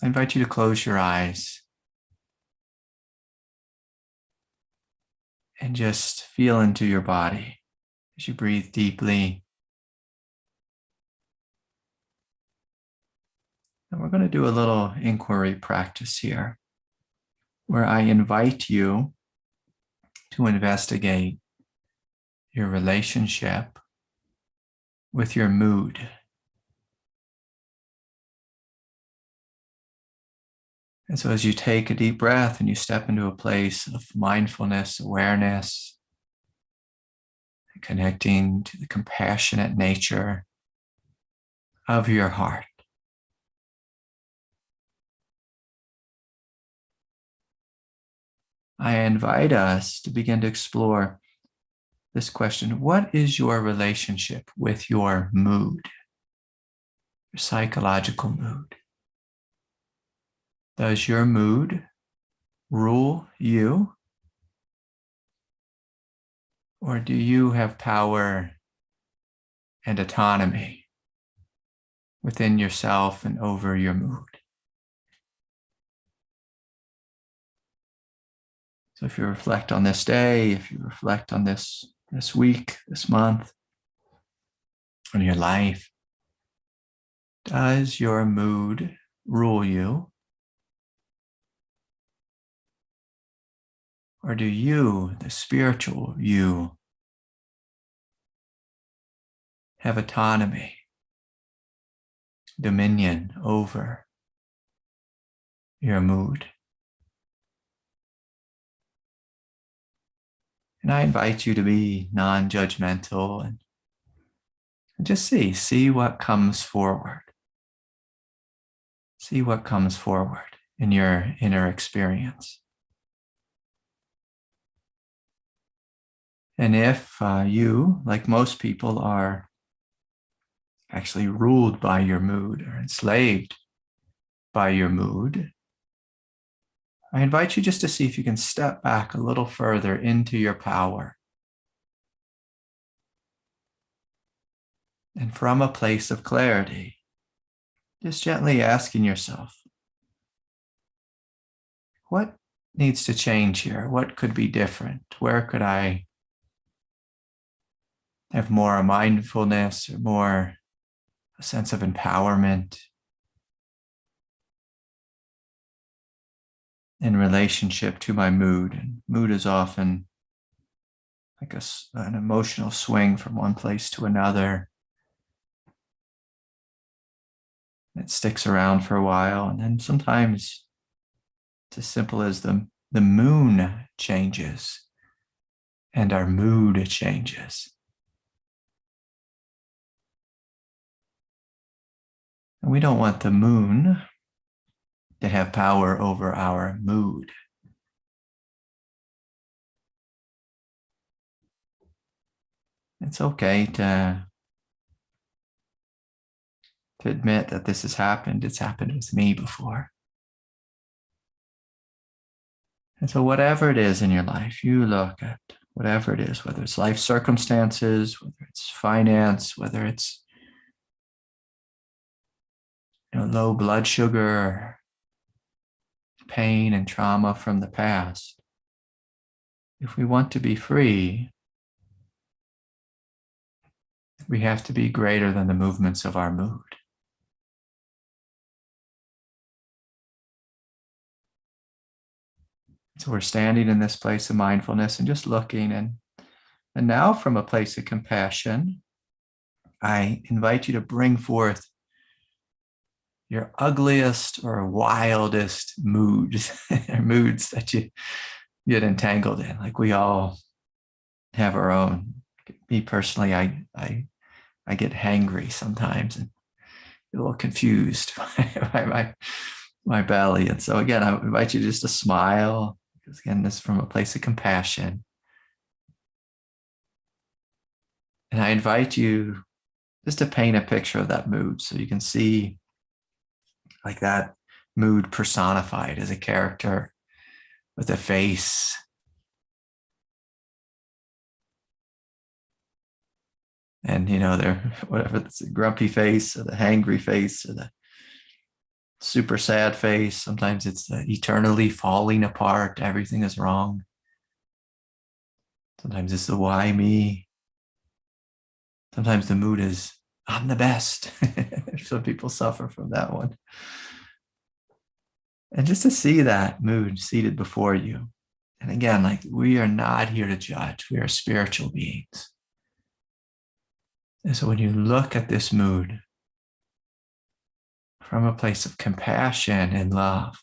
I invite you to close your eyes and just feel into your body as you breathe deeply. And we're going to do a little inquiry practice here, where I invite you to investigate your relationship with your mood. And so as you take a deep breath and you step into a place of mindfulness, awareness, connecting to the compassionate nature of your heart, I invite us to begin to explore this question: what is your relationship with your mood, your psychological mood? Does your mood rule you? Or do you have power and autonomy within yourself and over your mood? So if you reflect on this day, if you reflect on this week, this month, on your life, does your mood rule you? Or do you, the spiritual you, have autonomy, dominion over your mood? And I invite you to be non-judgmental and just see what comes forward. See what comes forward in your inner experience. And if you, like most people, are actually ruled by your mood or enslaved by your mood, I invite you just to see if you can step back a little further into your power. And from a place of clarity, just gently asking yourself, what needs to change here? What could be different? Where could I have more mindfulness or more a sense of empowerment in relationship to my mood? And mood is often like an emotional swing from one place to another. It sticks around for a while, and then sometimes it's as simple as the moon changes and our mood changes. And we don't want the moon to have power over our mood. It's okay to admit that this has happened. It's happened with me before. And so whatever it is in your life, you look at whatever it is, whether it's life circumstances, whether it's finance, whether it's low blood sugar, pain and trauma from the past. If we want to be free, we have to be greater than the movements of our mood. So we're standing in this place of mindfulness and just looking, and now from a place of compassion, I invite you to bring forth your ugliest or wildest moods, or moods that you get entangled in. Like we all have our own. Me personally, I get hangry sometimes and a little confused by my belly. And so again, I invite you just to smile, because again, this is from a place of compassion. And I invite you just to paint a picture of that mood so you can see like that mood personified as a character with a face. And they're whatever, it's a grumpy face or the hangry face or the super sad face. Sometimes it's the eternally falling apart. Everything is wrong. Sometimes it's the why me. Sometimes the mood is I'm the best. Some people suffer from that one. And just to see that mood seated before you. And again, like we are not here to judge. We are spiritual beings. And so when you look at this mood from a place of compassion and love,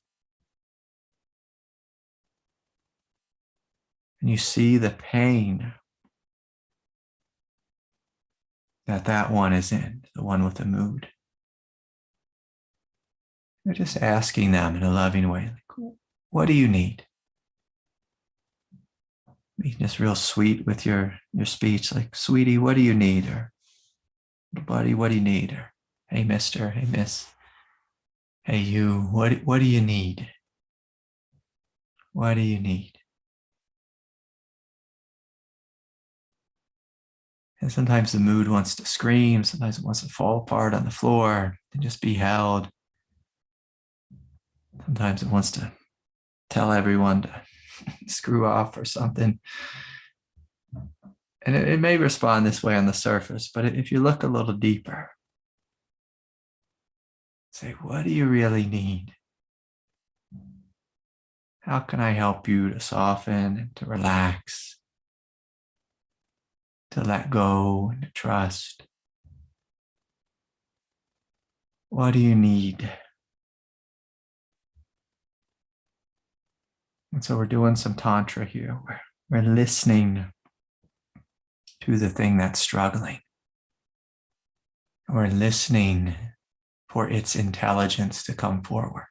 and you see the pain that that one is in, the one with the mood, you're just asking them in a loving way, like, what do you need? Making this real sweet with your speech, like, sweetie, what do you need? Or, buddy, what do you need? Or, hey, mister, hey, miss, hey, you, what do you need? What do you need? And sometimes the mood wants to scream. Sometimes it wants to fall apart on the floor and just be held. Sometimes it wants to tell everyone to screw off or something. And it may respond this way on the surface, but if you look a little deeper, say, what do you really need? How can I help you to soften and to relax, to let go and to trust? What do you need? And so we're doing some tantra here. We're listening to the thing that's struggling. We're listening for its intelligence to come forward.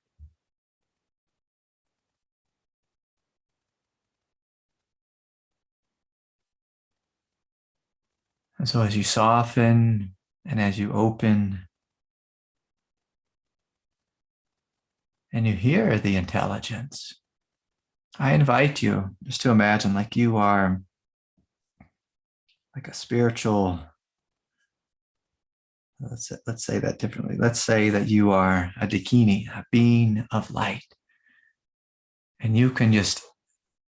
And so as you soften and as you open and you hear the intelligence, I invite you just to imagine like you are like a spiritual, let's say that differently. Let's say that you are a dakini, a being of light. And you can just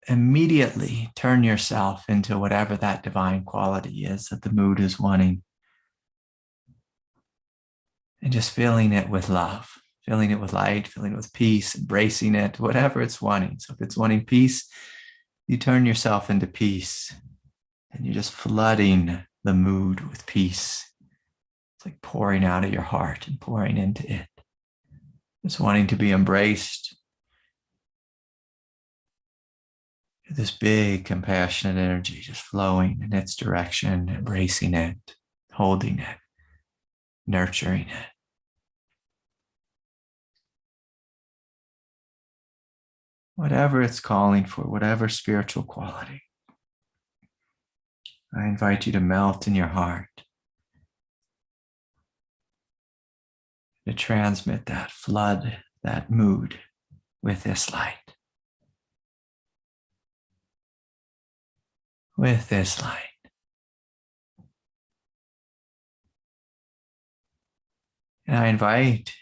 immediately turn yourself into whatever that divine quality is that the mood is wanting. And just filling it with love, filling it with light, filling it with peace, embracing it, whatever it's wanting. So if it's wanting peace, you turn yourself into peace and you're just flooding the mood with peace. It's like pouring out of your heart and pouring into it. Just wanting to be embraced. This big compassionate energy just flowing in its direction, embracing it, holding it, nurturing it. Whatever it's calling for, whatever spiritual quality, I invite you to melt in your heart, to transmit that, flood that mood with this light. With this light. And I invite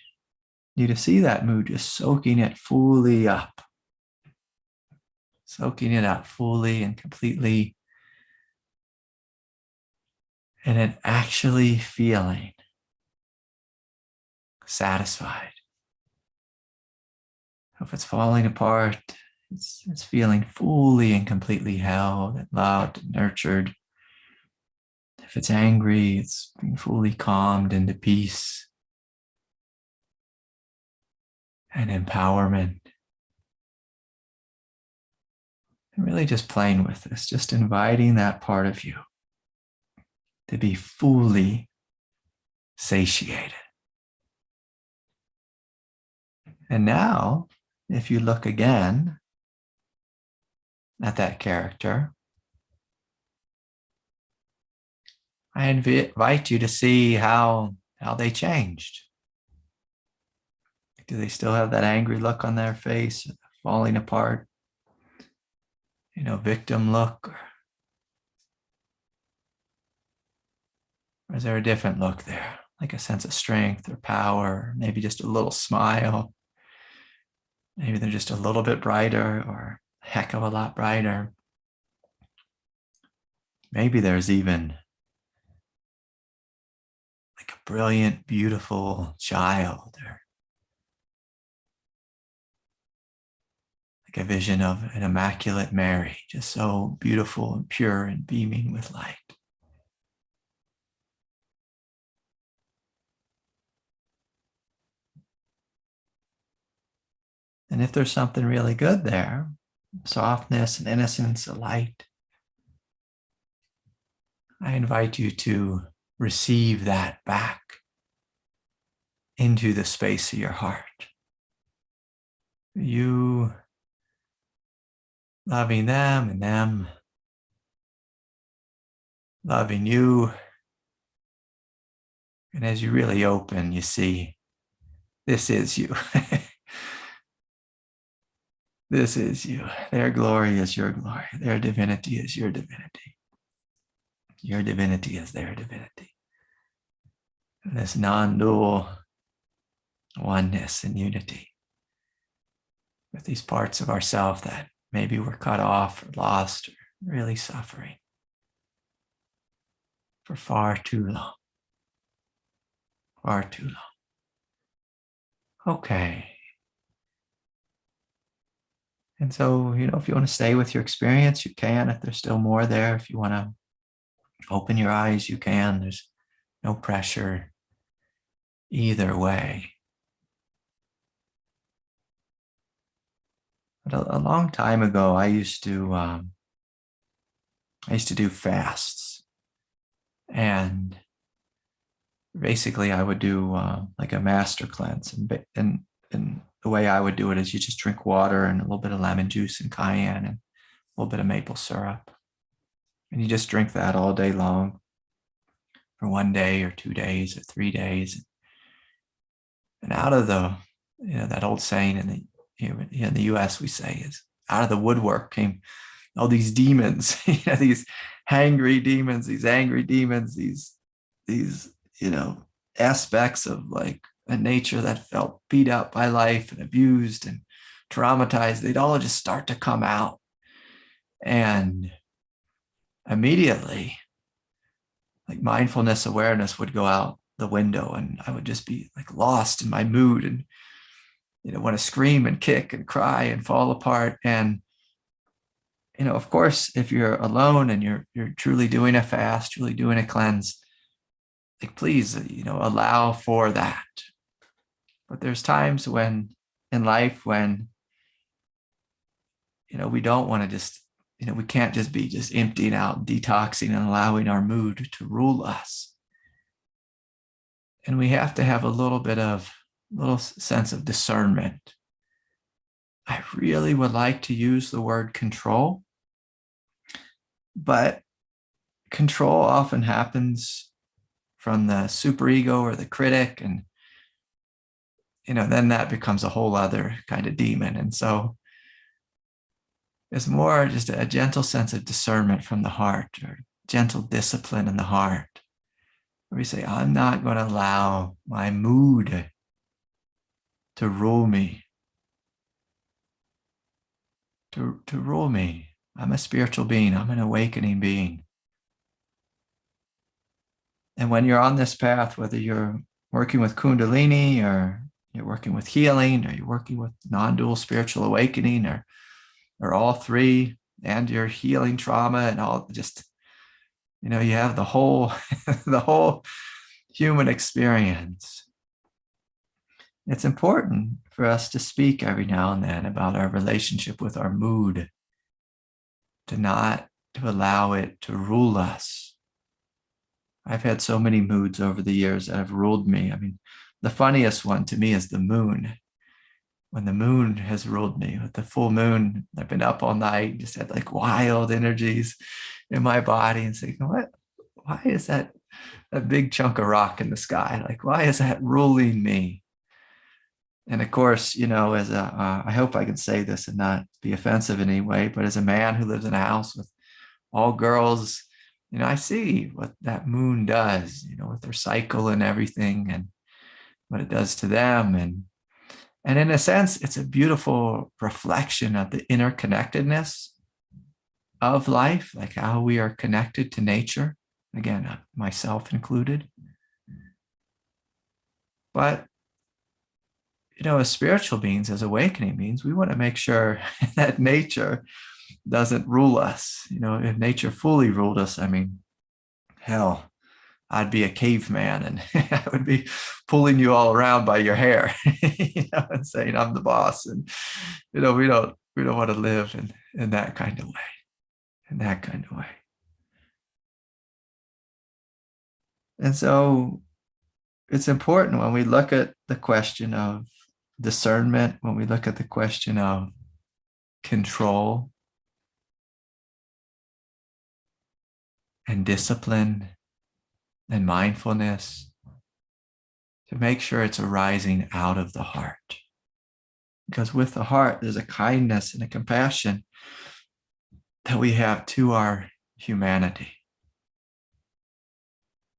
you to see that mood, just soaking it fully up. Soaking it up fully and completely. And then actually feeling satisfied. If it's falling apart, it's feeling fully and completely held and loved and nurtured. If it's angry, it's being fully calmed into peace and empowerment. And really just playing with this, just inviting that part of you to be fully satiated. And now, if you look again at that character, I invite you to see how they changed. Do they still have that angry look on their face, falling apart? Victim look? Or is there a different look there? like a sense of strength or power, maybe just a little smile. Maybe they're just a little bit brighter or a heck of a lot brighter. Maybe there's even like a brilliant, beautiful child, or like a vision of an immaculate Mary, just so beautiful and pure and beaming with light. And if there's something really good there, softness and innocence, a light, I invite you to receive that back into the space of your heart. You loving them and them loving you. And as you really open, you see, this is you. This is you. Their glory is your glory. Their divinity is your divinity. Your divinity is their divinity. And this non-dual oneness and unity with these parts of ourself that maybe were cut off or lost or really suffering for far too long. Far too long. Okay. And so, if you want to stay with your experience, you can. If there's still more there, if you want to open your eyes, you can. There's no pressure either way. But a long time ago, I used to do fasts, and basically I would do like a master cleanse, and the way I would do it is you just drink water and a little bit of lemon juice and cayenne and a little bit of maple syrup, and you just drink that all day long for 1 day or 2 days or 3 days, and out of the that old saying in the US we say is, out of the woodwork came all these demons, these hangry demons, these angry demons, these aspects of like a nature that felt beat up by life and abused and traumatized. They'd all just start to come out, and immediately like mindfulness awareness would go out the window, and I would just be like lost in my mood and want to scream and kick and cry and fall apart. And of course, if you're alone and you're truly doing a fast, truly doing a cleanse, like please, allow for that. But there's times when in life when we don't want to just we can't just be just emptying out, detoxing, and allowing our mood to rule us. And we have to have a little sense of discernment. I really would like to use the word control, but control often happens from the superego or the critic, and then that becomes a whole other kind of demon. And so it's more just a gentle sense of discernment from the heart, or gentle discipline in the heart, where we say, I'm not going to allow my mood to rule me. To rule me. I'm a spiritual being. I'm an awakening being. And when you're on this path, whether you're working with Kundalini, or you're working with healing, or you're working with non-dual spiritual awakening, or all three, and you're healing trauma and all, just, you have the whole, the whole human experience. It's important for us to speak every now and then about our relationship with our mood, to allow it to rule us. I've had so many moods over the years that have ruled me. I mean, the funniest one to me is the moon. When the moon has ruled me, with the full moon, I've been up all night, just had like wild energies in my body, and saying, why is that a big chunk of rock in the sky? Like, why is that ruling me? And of course, as I hope I can say this and not be offensive in any way, but as a man who lives in a house with all girls, I see what that moon does, with their cycle and everything, and what it does to them. And in a sense, it's a beautiful reflection of the interconnectedness of life, like how we are connected to nature. Again, myself included. But, as spiritual beings, as awakening beings, we want to make sure that nature doesn't rule us. If nature fully ruled us, hell, I'd be a caveman and I would be pulling you all around by your hair, and saying I'm the boss. And we don't want to live in that kind of way. In that kind of way. And so it's important when we look at the question of discernment, when we look at the question of control and discipline and mindfulness, to make sure it's arising out of the heart. Because with the heart, there's a kindness and a compassion that we have to our humanity.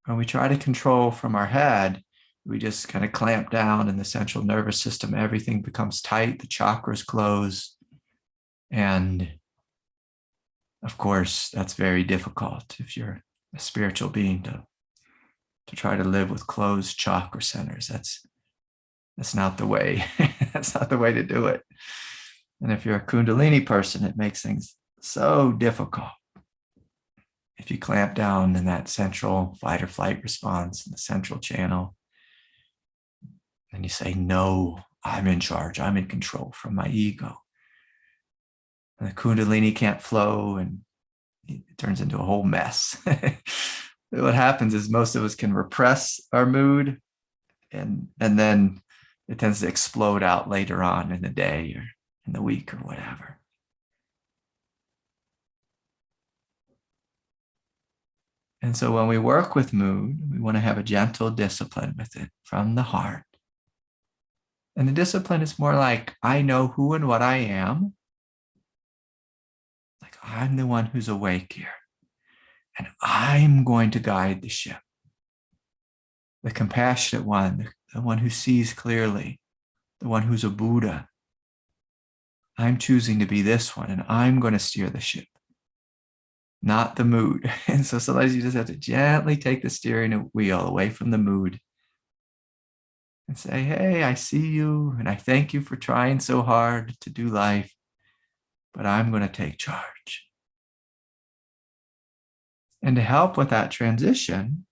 When we try to control from our head, we just kind of clamp down in the central nervous system. Everything becomes tight, the chakras close. And of course, that's very difficult if you're a spiritual being to try to live with closed chakra centers. That's not the way. That's not the way to do it. And if you're a Kundalini person, it makes things so difficult. If you clamp down in that central fight or flight response in the central channel, and you say, no, I'm in charge, I'm in control from my ego. And the Kundalini can't flow, and it turns into a whole mess. What happens is most of us can repress our mood, and then it tends to explode out later on in the day or in the week or whatever. And so when we work with mood, we want to have a gentle discipline with it from the heart. And the discipline is more like, I know who and what I am. Like, I'm the one who's awake here. And I'm going to guide the ship. The compassionate one, the one who sees clearly, the one who's a Buddha. I'm choosing to be this one, and I'm going to steer the ship, not the mood. And so sometimes you just have to gently take the steering wheel away from the mood and say, hey, I see you, and I thank you for trying so hard to do life, but I'm going to take charge. And to help with that transition,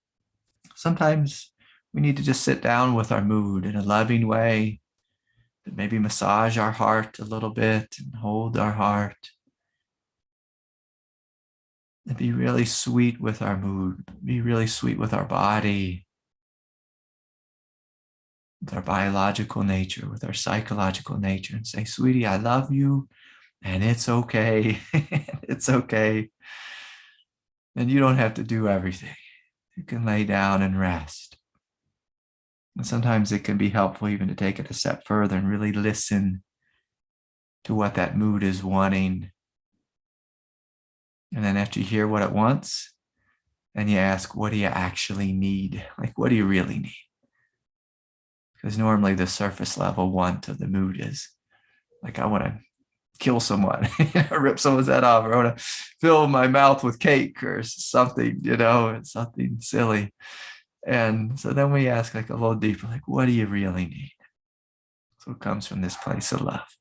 sometimes we need to just sit down with our mood in a loving way, maybe massage our heart a little bit and hold our heart. And be really sweet with our mood, be really sweet with our body, with our biological nature, with our psychological nature, and say, sweetie, I love you, and it's okay. It's okay. And you don't have to do everything. You can lay down and rest. And sometimes it can be helpful even to take it a step further and really listen to what that mood is wanting. And then after you hear what it wants, then you ask, what do you actually need? Like, what do you really need? Because normally the surface level want of the mood is like, I want to kill someone, rip someone's head off, or I want to fill my mouth with cake or something, something silly. And so then we ask like a little deeper, like, what do you really need? So it comes from this place of love,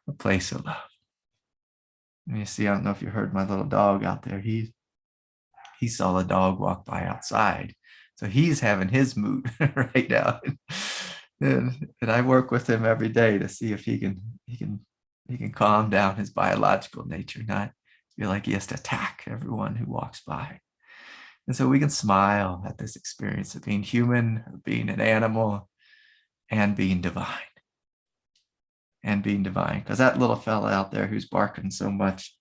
a place of love. And you see, I don't know if you heard my little dog out there. He saw a dog walk by outside. So he's having his mood right now. And I work with him every day to see if he can calm down his biological nature, not feel like he has to attack everyone who walks by. And so we can smile at this experience of being human, of being an animal, and being divine. And being divine. Because that little fella out there who's barking so much,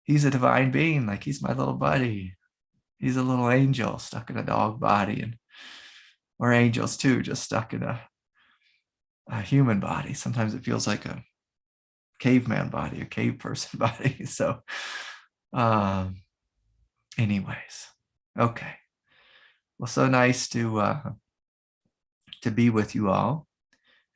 he's a divine being. Like, he's my little buddy. He's a little angel stuck in a dog body. And we're angels too, just stuck in a human body. Sometimes it feels like a caveman body, a cave person body. So anyways. Okay. Well, so nice to be with you all.